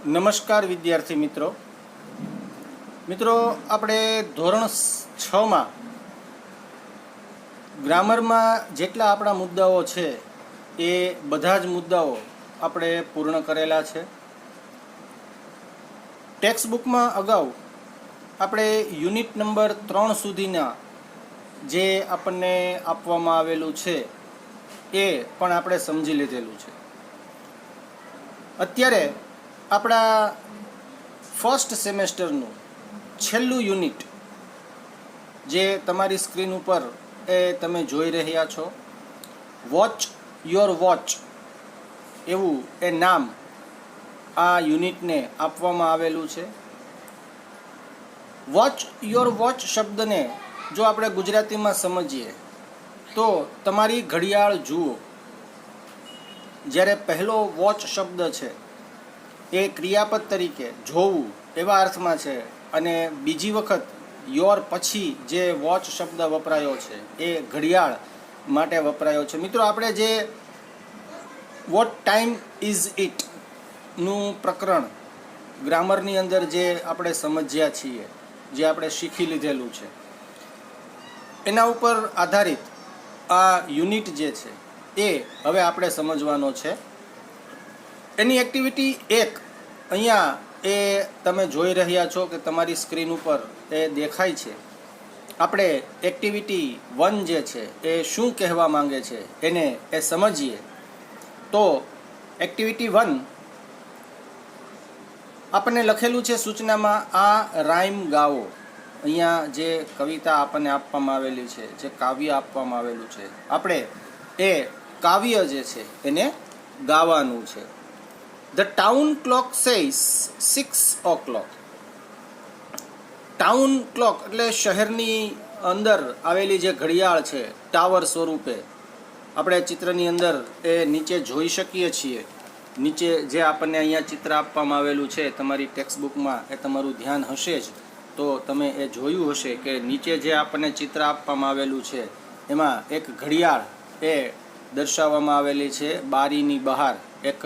નમસ્કાર વિદ્યાર્થી મિત્રો આપણે ધોરણ 6માં ગ્રામરમાં જેટલા આપણા મુદ્દાઓ છે એ બધા જ મુદ્દાઓ આપણે પૂર્ણ કરેલા છે. ટેક્સ્ટ બુકમાં અગાઉ આપણે યુનિટ નંબર 3 સુધીના જે આપણને આપવામાં આવેલું છે એ પણ આપણે સમજી લીધેલું છે. અત્યારે આપણા ફર્સ્ટ સેમેસ્ટરનું છેલ્લું યુનિટ જે તમારી સ્ક્રીન ઉપર એ તમે જોઈ રહ્યા છો, વોચ યોર વોચ એવું એ નામ આ યુનિટને આપવામાં આવેલું છે. વોચ યોર વોચ શબ્દને જો આપણે ગુજરાતીમાં સમજીએ તો તમારી ઘડિયાળ જુઓ. જ્યારે પહેલો વોચ શબ્દ છે એ ક્રિયાપદ તરીકે જોવું એવા અર્થમાં છે, અને બીજી વખત યોર પછી જે વોચ શબ્દ વપરાયો છે એ ઘડિયાળ માટે વપરાયો છે. મિત્રો, આપણે જે વોટ ટાઈમ ઇઝ ઇટ નું પ્રકરણ ગ્રામરની અંદર જે આપણે સમજ્યા છીએ, જે આપણે શીખી લીધેલું છે, એના ઉપર આધારિત આ યુનિટ જે છે એ હવે આપણે સમજવાનો છે. એની એક્ટિવિટી 1 અહીંયા એ તમે જોઈ રહ્યા છો કે તમારી સ્ક્રીન ઉપર એ દેખાય છે. આપણે એક્ટિવિટી 1 જે છે એ શું કહેવા માંગે છે એને એ સમજીએ. તો એક્ટિવિટી 1 આપણને લખેલું છે સૂચનામાં, આ રાઇમ ગાઓ. અહીંયા જે કવિતા આપણને આપવામાં આવેલી છે, જે કાવ્ય આપવામાં આવેલું છે, આપણે એ કાવ્ય જે છે એને ગાવાનું છે. The town clock says 6 o'clock. Town clock એટલે શહેરની અંદર આવેલી જે ઘડિયાળ છે, ટાવર સ્વરૂપે આપણે ચિત્રની અંદર એ નીચે જોઈ શકીએ છીએ. નીચે જે આપણને અહીંયા ચિત્ર આપવામાં આવેલું છે તમારી ટેક્સ્ટ બુકમાં, એ તમારું ધ્યાન હશે જ તો તમે એ જોયું હશે કે નીચે જે આપણને ચિત્ર આપવામાં આવેલું છે એમાં એક ઘડિયાળ એ દર્શાવવામાં આવેલી છે. બારીની બહાર એક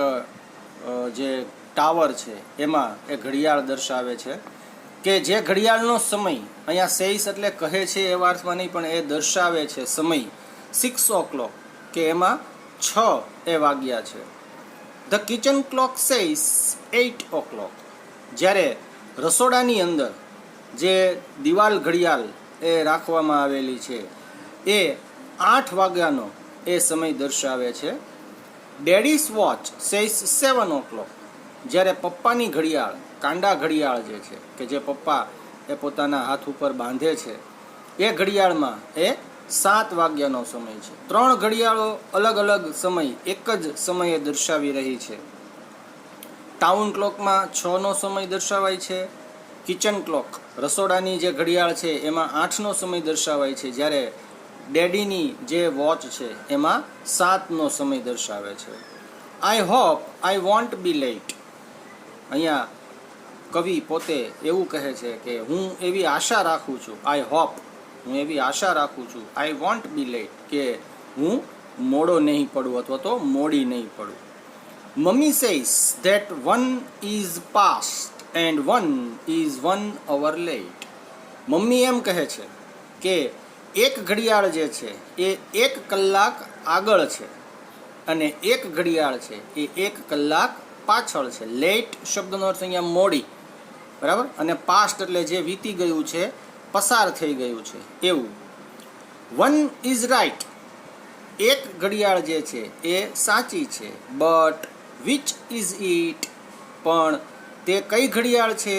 જે ટાવર છે એમાં એ ઘડિયાળ દર્શાવે છે કે જે ઘડિયાળનો સમય અહીંયા સેઈસ એટલે કહે છે એવા અર્થમાં નહીં, પણ એ દર્શાવે છે સમય 6 o'clock કે એમાં 6 એ વાગ્યા છે. The kitchen clock says 8 o'clock. જ્યારે રસોડાની અંદર જે દિવાલ ઘડિયાળ એ રાખવામાં આવેલી છે એ 8 વાગ્યાનો એ સમય દર્શાવે છે. Daddy's watch says 7 o'clock. જ્યારે પપ્પાની ઘડિયાળ, કાંડા ઘડિયાળ જે છે કે જે પપ્પા એ પોતાના હાથ ઉપર બાંધે છે, એ ઘડિયાળમાં એ 7 વાગ્યાનો સમય છે. 3 ઘડિયાળો અલગ અલગ સમય એક જ સમયે દર્શાવી રહી છે. ટાઉન ક્લોકમાં 6નો સમય દર્શાવાય છે. કિચન ક્લોક રસોડાની જે ઘડિયાળ છે એમાં 8નો સમય દર્શાવાય છે. જ્યારે ડેડીની જે વોચ છે એમાં 7નો સમય દર્શાવે છે. I hope I won't be late. અહીંયા કવિ પોતે એવું કહે છે કે હું એવી આશા રાખું છું, આઈ હોપ, હું એવી આશા રાખું છું, આઈ વોન્ટ બી લેટ, કે હું મોડો નહીં પડું અથવા તો મોડી નહીં પડું. Mummy says that 1 is past and 1 is 1 hour late. Mummy એમ કહે છે કે એક ઘડિયાળ જે છે એ 1 કલાક આગળ છે અને એક ઘડિયાળ છે એ 1 કલાક પાછળ છે. લેટ શબ્દનો અર્થ અહીંયા મોડી, બરાબર, અને પાસ્ટ એટલે જે વીતી ગયું છે, પસાર થઈ ગયું છે એવું. 1 ઇઝ રાઇટ. એક ઘડિયાળ જે છે એ સાચી છે. But which is it. પણ તે કઈ ઘડિયાળ છે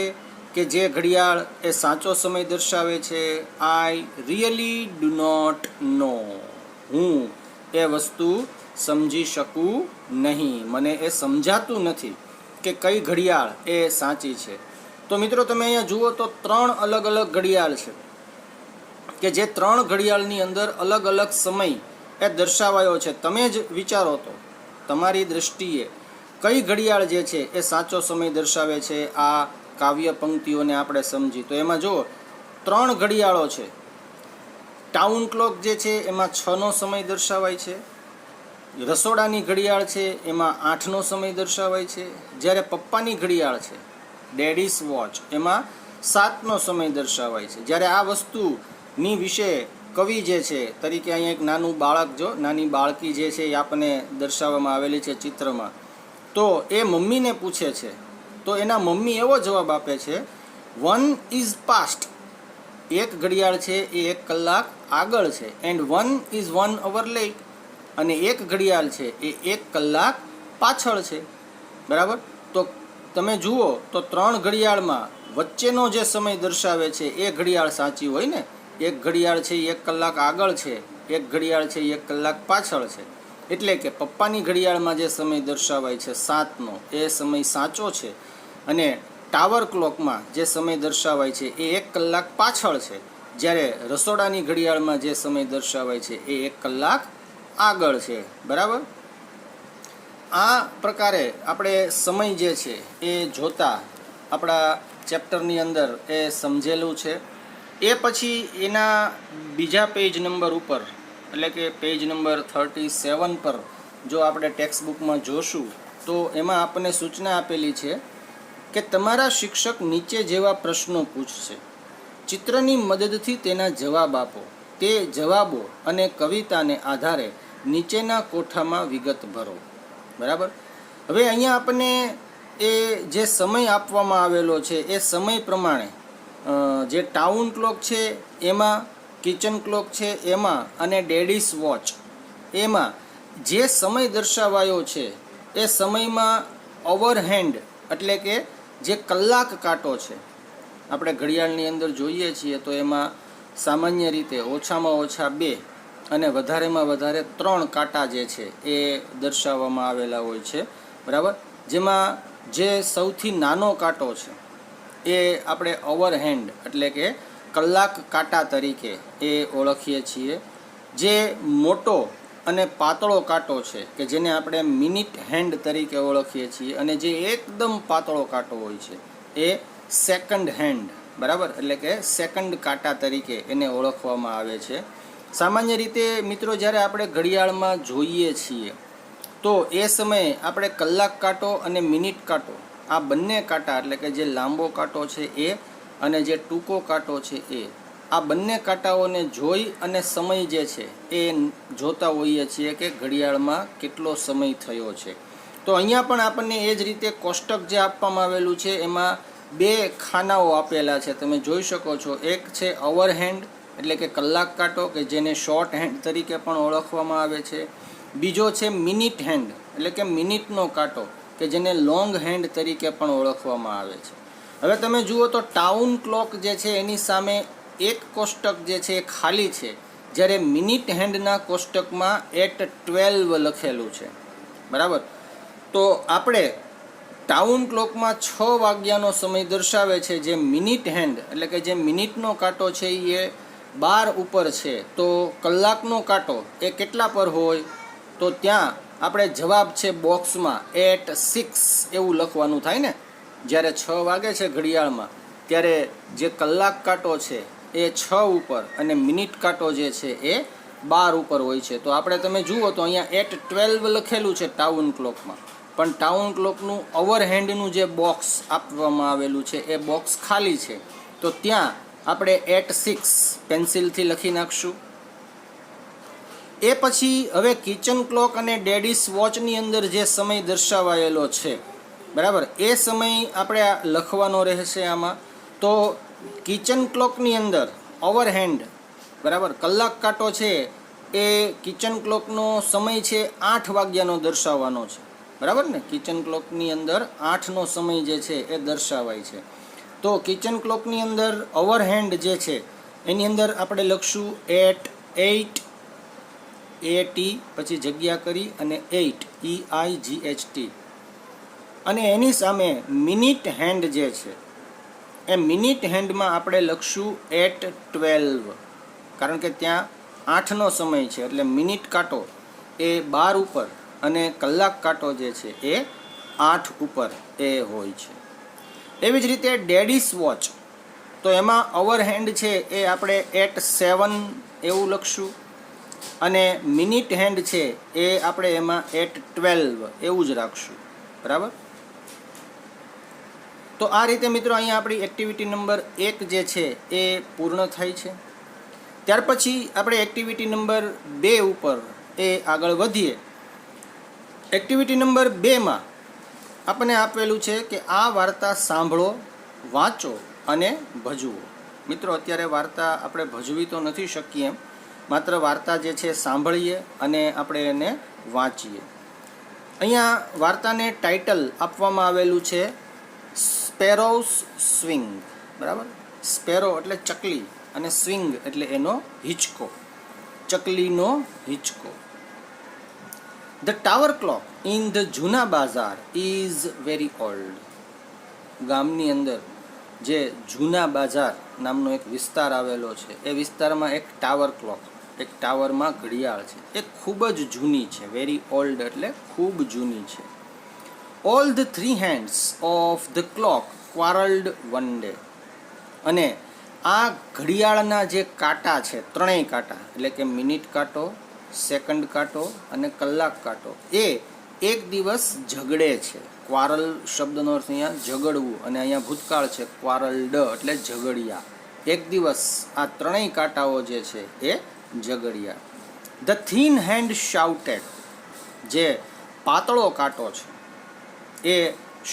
કે જે ઘડિયાળ એ સાચો સમય દર્શાવે છે? I really do not know. હું એ વસ્તુ સમજી શકું નહીં, મને એ સમજાતું નથી કે કઈ ઘડિયાળ એ સાચી છે. તો મિત્રો, તમે અહીંયા જુઓ તો 3 અલગ અલગ ઘડિયાળ છે કે જે 3 ઘડિયાળની અંદર અલગ અલગ સમય એ દર્શાવાયો છે. તમે જ વિચારો તો તમારી દૃષ્ટિએ કઈ ઘડિયાળ જે છે એ સાચો સમય દર્શાવે છે. આ કાવ્ય પંક્તિઓને આપણે સમજી તો એમાં જુઓ 3 ઘડિયાળો છે. ટાઉન ક્લોક જે છે એમાં 6નો સમય દર્શાવાય છે. રસોડાની ઘડિયાળ છે એમાં 8નો સમય દર્શાવાય છે, જ્યારે પપ્પાની ઘડિયાળ છે ડેડીસ વોચ એમાં 7નો સમય દર્શાવાય છે. જ્યારે આ વસ્તુની વિશે કવિ જે છે તરીકે અહીંયા એક નાનું બાળક, જો નાની બાળકી જે છે એ આપણને દર્શાવવામાં આવેલી છે ચિત્રમાં, તો એ મમ્મીને પૂછે છે તો એના મમ્મી એવો જવાબ આપે છે 1 ઇઝ પાસ્ટ, એક ઘડિયાળ છે એ 1 કલાક આગળ છે, એન્ડ 1 ઇઝ 1 અવર લેટ, અને એક ઘડિયાળ છે એ 1 કલાક પાછળ છે. બરાબર. તો તમે જુઓ તો 3 ઘડિયાળમાં વચ્ચેનો જે સમય દર્શાવે છે એ ઘડિયાળ સાચી હોય ને. એક ઘડિયાળ છે એ 1 કલાક આગળ છે, એક ઘડિયાળ છે એ 1 કલાક પાછળ છે. એટલે કે પપ્પાની ઘડિયાળમાં જે સમય દર્શાવાય છે 7નો એ સમય સાચો છે, અને ટાવર ક્લોકમાં જે સમય દર્શાવાય છે એ 1 કલાક પાછળ છે, જ્યારે રસોડાની ઘડિયાળમાં જે સમય દર્શાવાય છે એ 1 કલાક આગળ છે. બરાબર. આ પ્રકારે આપણે સમય જે છે એ જોતા આપણા ચેપ્ટરની અંદર એ સમજેલું છે. એ પછી એના બીજા પેજ નંબર ઉપર, એટલે કે પેજ નંબર 37 પર જો આપણે ટેક્સ્ટ બુકમાં જોશું તો એમાં આપણને સૂચના આપેલી છે કે તમારા શિક્ષક નીચે જેવા પ્રશ્નો પૂછશે, ચિત્રની મદદથી તેના જવાબ આપો, તે જવાબો અને કવિતાને આધારે નીચેના કોઠામાં વિગત ભરો. બરાબર. હવે અહીંયા આપણને એ જે સમય આપવામાં આવેલો છે એ સમય પ્રમાણે જે ટાઉન ક્લોક છે એમાં, કિચન ક્લોક છે એમાં, અને ડેડીસ વોચ એમાં જે સમય દર્શાવાયો છે એ સમયમાં ઓવરહેન્ડ એટલે કે જે કલાક કાંટો છે, આપણે ઘડિયાળની અંદર જોઈએ છીએ તો એમાં સામાન્ય રીતે ઓછામાં ઓછા 2 અને વધારેમાં વધારે 3 કાંટા જે છે એ દર્શાવવામાં આવેલા હોય છે. બરાબર. જેમાં જે સૌથી નાનો કાંટો છે એ આપણે ઓવરહેન્ડ એટલે કે કલાક કાંટા તરીકે એ ઓળખીએ છીએ. જે મોટો અને પાતળો કાંટો છે કે જેને આપણે મિનિટ હેન્ડ તરીકે ઓળખીએ છીએ, અને જે એકદમ પાતળો કાંટો હોય છે એ સેકન્ડ હેન્ડ. બરાબર. એટલે કે સેકન્ડ કાંટા તરીકે એને ઓળખવામાં આવે છે. સામાન્ય રીતે મિત્રો જ્યારે આપણે ઘડિયાળમાં જોઈએ છીએ તો એ સમયે આપણે કલાક કાંટો અને મિનિટ કાંટો આ બંને કાંટા, એટલે કે જે લાંબો કાંટો છે એ અને જે ટૂંકો કાંટો છે એ, આ બંને કાંટાઓને જોઈ અને સમય જે છે એ જોતા હોઈએ છીએ કે ઘડિયાળમાં કેટલો સમય થયો છે. તો અહીંયા પણ આપણને એ જ રીતે કોષ્ટક જે આપવામાં આવેલું છે એમાં 2 ખાનાઓ આપેલા છે, તમે જોઈ શકો છો. એક છે ઓવરહેન્ડ એટલે કે કલાક કાંટો કે જેને શોર્ટ હેન્ડ તરીકે પણ ઓળખવામાં આવે છે. બીજો છે મિનિટ હેન્ડ એટલે કે મિનિટનો કાંટો કે જેને લોંગ હેન્ડ તરીકે પણ ઓળખવામાં આવે છે. હવે તમે જુઓ તો ટાઉન ક્લોક જે છે એની સામે એક કોષ્ટક જે છે એ ખાલી છે, જ્યારે મિનિટ હેન્ડના કોષ્ટકમાં 8:12 લખેલું છે. બરાબર. તો આપણે ટાઉન ક્લોકમાં 6 વાગ્યાનો સમય દર્શાવે છે, જે મિનિટ હેન્ડ એટલે કે જે મિનિટનો કાંટો છે એ 12 ઉપર છે. તો કલાકનો કાંટો એ કેટલા પર હોય? તો ત્યાં આપણે જવાબ છે બોક્સમાં 8:06 એવું લખવાનું થાય ને. જ્યારે 6 વાગે છે ઘડિયાળમાં ત્યારે જે કલાક કાંટો છે એ 6 ઉપર અને મિનિટ કાંટો જે છે એ 12 ઉપર હોય છે. તો આપણે તમે જુઓ તો અહીંયા 8:12 લખેલું છે ટાઉન ક્લોકમાં, પણ ટાઉન ક્લોકનું ઓવરહેન્ડનું જે બોક્સ આપવામાં આવેલું છે એ બોક્સ ખાલી છે. તો ત્યાં આપણે 8:06 પેન્સિલથી લખી નાખશું. એ પછી હવે કિચન ક્લોક અને ડેડીસ વોચની અંદર જે સમય દર્શાવાયેલો છે, બરાબર, એ સમય આપણે લખવાનો રહેશે આમાં. તો કિચન ક્લોકની અંદર ઓવરહેન્ડ, બરાબર, કલાક કાંટો છે એ કિચન ક્લોકનો સમય છે 8 વાગ્યાનો દર્શાવવાનો છે. બરાબર ને. કિચન ક્લોકની અંદર 8નો સમય જે છે એ દર્શાવાય છે. તો કિચન ક્લોકની અંદર ઓવરહેન્ડ જે છે એની અંદર આપણે લખશું 8 AT પછી જગ્યા કરી અને 8 EIGHT, અને એની સામે મિનિટ હેન્ડ જે છે એ મિનિટ હેન્ડમાં આપણે લખશું 8:12, કારણ કે ત્યાં 8નો સમય છે એટલે મિનિટ કાંટો એ 12 ઉપર અને કલાક કાંટો જે છે એ 8 ઉપર એ હોય છે. એવી જ રીતે ડેડીસ વોચ, તો એમાં ઓવરહેન્ડ છે એ આપણે 8:07 એવું લખશું. અને મિનિટ હેન્ડ છે એ આપણે એમાં એટ 12 એવું જ રાખશું, બરાબર. તો આ રીતે મિત્રો અહીંયા આપણી એક્ટિવિટી નંબર 1 જે છે એ પૂર્ણ થાય છે. ત્યાર પછી આપણે એક્ટિવિટી નંબર 2 ઉપર એ આગળ વધીએ. એક્ટિવિટી નંબર 2માં આપણને આપેલું છે કે આ વાર્તા સાંભળો, વાંચો અને ભજવો. મિત્રો અત્યારે વાર્તા આપણે ભજવી તો નથી શકીએ એમ, માત્ર વાર્તા જે છે સાંભળીએ અને આપણે એને વાંચીએ. અહીંયા વાર્તાને ટાઇટલ આપવામાં આવેલું છે સ્પેરોઝ સ્વિંગ, બરાબર. સ્પેરો એટલે ચકલી અને સ્વિંગ એટલે એનો હિંચકો, ચકલીનો હિંચકો. The tower clock in the Juna Bazaar is very old. ગામની અંદર જે જૂના બાજાર નામનો એક વિસ્તાર આવેલો છે, એ વિસ્તારમાં એક ટાવર ક્લોક, એક ટાવરમાં ઘડિયાળ છે, એ ખૂબ જ જૂની છે. વેરી ઓલ્ડ એટલે ખૂબ જૂની છે. All the 3 hands of the clock quarrelled one day. અને આ ઘડિયાળના જે કાંટા છે, ત્રણેય કાંટા એટલે કે મિનિટ કાંટો, સેકન્ડ કાંટો અને કલાક કાંટો, એ એક દિવસ ઝઘડે છે. ક્વારલ શબ્દનો અર્થ અહીંયા ઝઘડવું, અને અહીંયા ભૂતકાળ છે, ક્વારલ્ડ એટલે ઝઘડિયા. એક દિવસ આ ત્રણેય કાંટાઓ જે છે એ ઝઘડિયા. The thin hand shouted. જે પાતળો કાંટો છે એ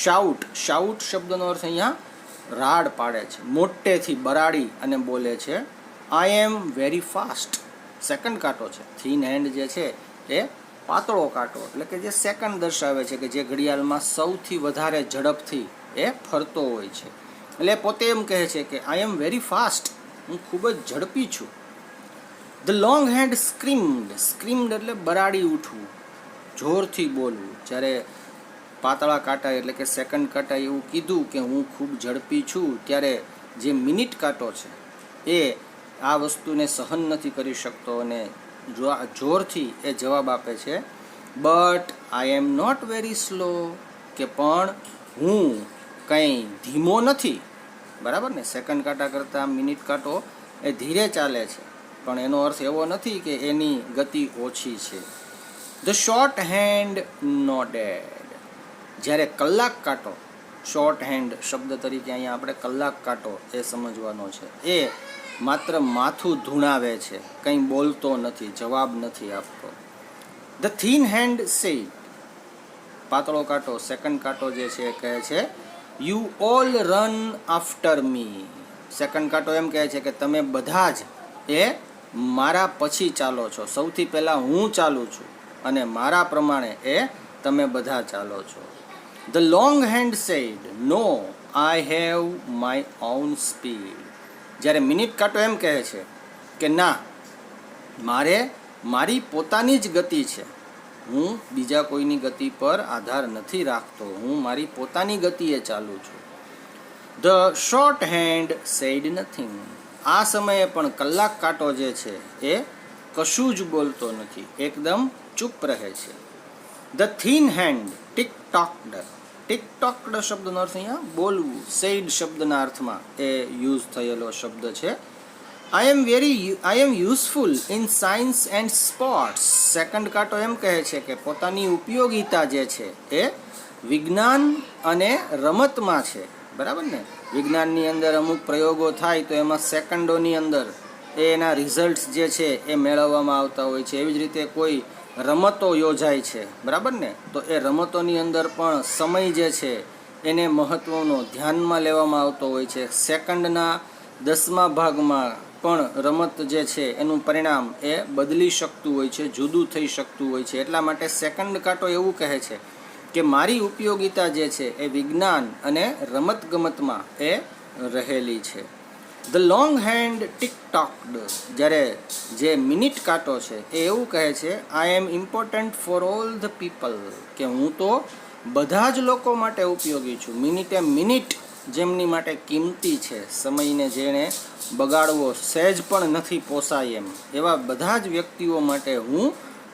શાઉટ શબ્દનો અર્થ અહીંયા રાડ પાડે છે, મોટેથી બરાડી અને બોલે છે I am very fast. Second કાંટો છે, થીન હેન્ડ જે છે એ પાતળો કાંટો એટલે કે જે સેકન્ડ દર્શાવે છે કે જે ઘડિયાળમાં સૌથી વધારે ઝડપથી એ ફરતો હોય છે. એટલે પોતે એમ કહે છે કે આઈ એમ વેરી ફાસ્ટ, હું ખૂબ જ ઝડપી છું. ધ લોંગ હેન્ડ સ્ક્રીમ્ડ એટલે બરાડી ઉઠવું, જોરથી બોલવું. જ્યારે પાતળા કાંટા એટલે કે સેકન્ડ કાંટા એવું કીધું કે હું ખૂબ ઝડપી છું, ત્યારે જે મિનિટ કાંટો છે એ આ વસ્તુને સહન નથી કરી શકતો અને જોરથી એ જવાબ આપે છે but I am not very slow, કે પણ હું કંઈ ધીમો નથી, બરાબર ને. સેકન્ડ કાંટા કરતાં મિનિટ કાંટો એ ધીરે ચાલે છે, પણ એનો અર્થ એવો નથી કે એની ગતિ ઓછી છે. The short hand nodded. જ્યારે કલાક કાંટો, શોર્ટ હેન્ડ શબ્દ તરીકે અહીંયા આપણે કલાક કાંટો એ સમજવાનો છે, એ માત્ર માથું ધૂણાવે છે, કંઈ બોલતો નથી, જવાબ નથી આપતો. The thin hand said. પાતળો કાંટો, સેકન્ડ કાંટો જે છે એ કહે છે you all run after me. Second કાંટો એમ કહે છે કે તમે બધા જ એ મારા પછી ચાલો છો, સૌથી પહેલાં હું ચાલું છું અને મારા પ્રમાણે એ તમે બધા ચાલો છો. The long hand said no I have my own speed. જ્યારે મિનિટ કાંટો એમ કહે છે કે ના, મારી પોતાની જ ગતિ છે, હું બીજા કોઈની ગતિ પર આધાર નથી રાખતો, હું મારી પોતાની ગતિએ ચાલું છું. The short hand said nothing. આ સમયે પણ કલાક કાંટો જે છે એ કશું જ બોલતો નથી, એકદમ ચૂપ રહે છે. The thin hand tick tocked. Tick tocked શબ્દનો અર્થ અહીંયા બોલવું, સેડ શબ્દના અર્થમાં એ યુઝ થયેલો શબ્દ છે. I am useful in science and sports. Second કાંટો એમ કહે છે કે પોતાની ઉપયોગિતા જે છે એ વિજ્ઞાન અને રમતમાં છે, બરાબર ને. વિજ્ઞાનની અંદર અમુક પ્રયોગો થાય તો એમાં સેકન્ડોની અંદર એના રિઝલ્ટ્સ જે છે એ મેળવવામાં આવતા હોય છે. એવી જ રીતે કોઈ રમતો યોજાય છે, બરાબર ને, તો એ રમતોની અંદર પણ સમય જે છે એને મહત્ત્વનો ધ્યાનમાં લેવામાં આવતો હોય છે. સેકન્ડના 10મા ભાગમાં પણ રમત જે છે એનું પરિણામ એ બદલી શકતું હોય છે, જુદું થઈ શકતું હોય છે. એટલા માટે સેકન્ડ કાંટો એવું કહે છે કે મારી ઉપયોગિતા જે છે એ વિજ્ઞાન અને રમતગમતમાં એ રહેલી છે. The long hand tick tocked. જ્યારે જે મિનિટ કાંટો છે એ એવું કહે છે I am important for all the people, કે હું તો બધા જ લોકો માટે ઉપયોગી છું. મિનિટે મિનિટ જેમની માટે કિંમતી છે, સમયને જેણે બગાડવો સહેજ પણ નથી પોસાય એમ, એવા બધા જ વ્યક્તિઓ માટે હું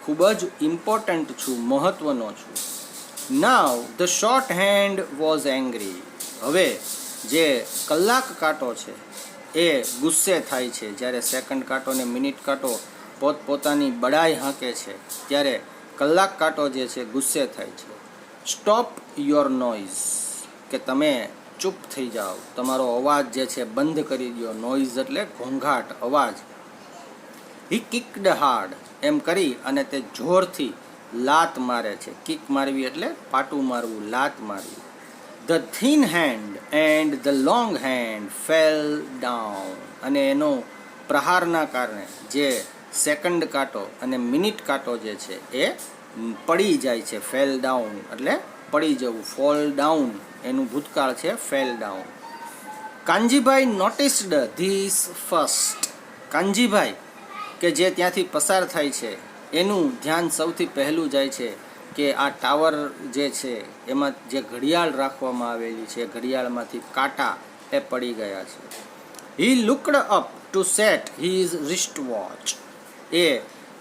ખૂબ જ ઇમ્પોર્ટન્ટ છું, મહત્ત્વનો છું. નાવ the short hand was angry. હવે જે કલાક કાંટો છે એ ગુસ્સે થાય છે. જ્યારે સેકન્ડ કાંટો ને મિનિટ કાંટો પોતપોતાની બડાઈ હાંકે છે ત્યારે કલાક કાંટો જે છે ગુસ્સે થાય છે. સ્ટોપ યોર નોઇઝ, કે તમે ચૂપ થઈ જાઓ, તમારો અવાજ જે છે બંધ કરી દો. નોઇઝ એટલે ઘોંઘાટ, અવાજ. હી કિક્ડ હાર્ડ, એમ કરી અને તે જોરથી લાત મારે છે. કિક મારવી એટલે પાટું મારવું, લાત મારવી. The thin hand and the long hand fell down, અને એનો પ્રહારના કારણે જે સેકન્ડ કાંટો અને મિનિટ કાંટો જે છે એ પડી જાય છે. ફેલ ડાઉન એટલે પડી જવું, ફોલ ડાઉન એનું ભૂતકાળ છે fell down. Kanjibhai noticed this first, Kanjibhai કે જે ત્યાંથી પસાર થાય છે એનું ધ્યાન સૌથી પહેલું જાય છે કે આ ટાવર જે છે એમાં જે ઘડિયાળ રાખવામાં આવેલી છે, ઘડિયાળમાંથી કાંટા એ પડી ગયા છે. He looked up to set his wrist watch, એ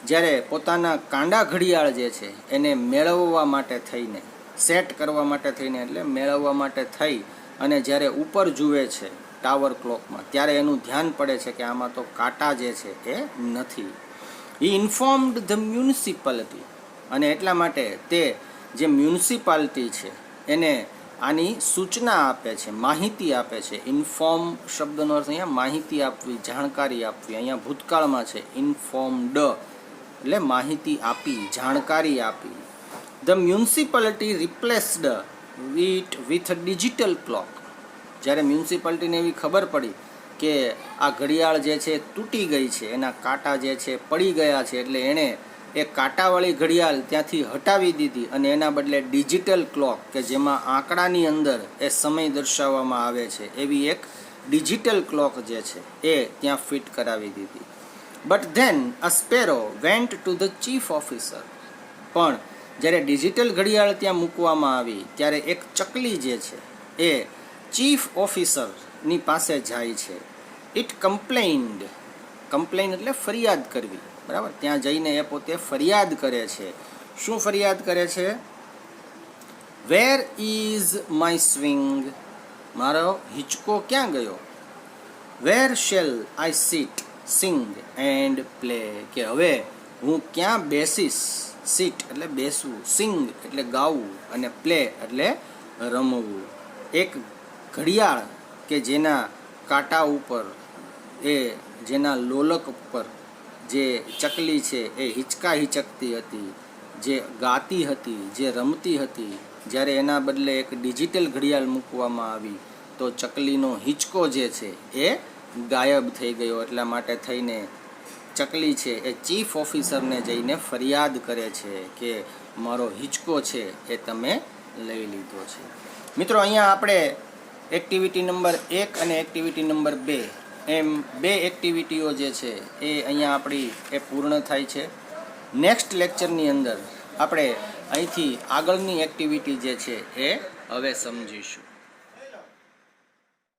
જ્યારે પોતાના કાંડા ઘડિયાળ જે છે એને મેળવવા માટે થઈને, સેટ કરવા માટે થઈને એટલે મેળવવા માટે થઈ અને જ્યારે ઉપર જુએ છે ટાવર ક્લોકમાં, ત્યારે એનું ધ્યાન પડે છે કે આમાં તો કાંટા જે છે એ નથી. હી ઇન્ફોર્મ્ડ ધ મ્યુનિસિપાલિટી, અને એટલા માટે તે જે મ્યુનિસિપાલિટી છે એને આની સૂચના આપે છે, માહિતી આપે છે. ઇન્ફોર્મ શબ્દનો અર્થ અહીંયા માહિતી આપવી, જાણકારી આપવી. અહીંયા ભૂતકાળમાં છે ઇન્ફોર્મ્ડ એટલે માહિતી આપી, જાણકારી આપી. The municipality replaced it with digital clock, જ્યારે મ્યુનિસિપાલિટીને એવી ખબર પડી કે આ ઘડિયાળ જે છે તૂટી ગઈ છે, એના કાંટા જે છે પડી ગયા છે, એટલે એણે એ કાંટાવાળી ઘડિયાળ ત્યાંથી હટાવી દીધી અને એના બદલે ડિજિટલ ક્લોક, કે જેમાં આંકડાની અંદર એ સમય દર્શાવવામાં આવે છે, એવી એક ડિજિટલ ક્લોક જે છે એ ત્યાં ફિટ કરાવી દીધી. But then a sparrow went to the chief officer, પણ જ્યારે ડિજિટલ ઘડિયાળ ત્યાં મૂકવામાં આવી ત્યારે એક ચકલી જે છે એ ચીફ ઓફિસરની પાસે જાય છે. ઇટ કમ્પ્લેઇન્ડ, કમ્પ્લેઇન એટલે ફરિયાદ કરવી, બરાબર. ત્યાં જઈને એ પોતે ફરિયાદ કરે છે. શું ફરિયાદ કરે છે? વેર ઇઝ માય સ્વિંગ, મારો હિંચકો ક્યાં ગયો? Where shall I sit, sing and play, કે હવે હું ક્યાં બેસીશ? સીટ એટલે બેસવું, સિંગ એટલે ગાવું, અને પ્લે એટલે રમવું. એક ઘડિયાળ કે જેના કાંટા ઉપર, એ જેના લોલક ઉપર જે ચકલી છે એ હિંચકા હિંચકતી હતી, જે ગાતી હતી, જે રમતી હતી, જ્યારે એના બદલે એક ડિજિટલ ઘડિયાળ મૂકવામાં આવી તો ચકલીનો હિંચકો જે છે એ ગાયબ થઈ ગયો. એટલા માટે થઈને ચકલી છે એ ચીફ ઓફિસરને જઈને ફરિયાદ કરે છે કે મારો હિંચકો છે એ તમે લઈ લીધો છે. મિત્રો, અહીંયા આપણે એક્ટિવિટી નંબર 1 અને એક્ટિવિટી નંબર 2 એમ 2 એક્ટિવિટીઓ જે છે એ અહીંયા આપણી એ પૂર્ણ થાય છે. નેક્સ્ટ લેક્ચરની અંદર આપણે અહીંથી આગળની એક્ટિવિટી જે છે એ હવે સમજીશું.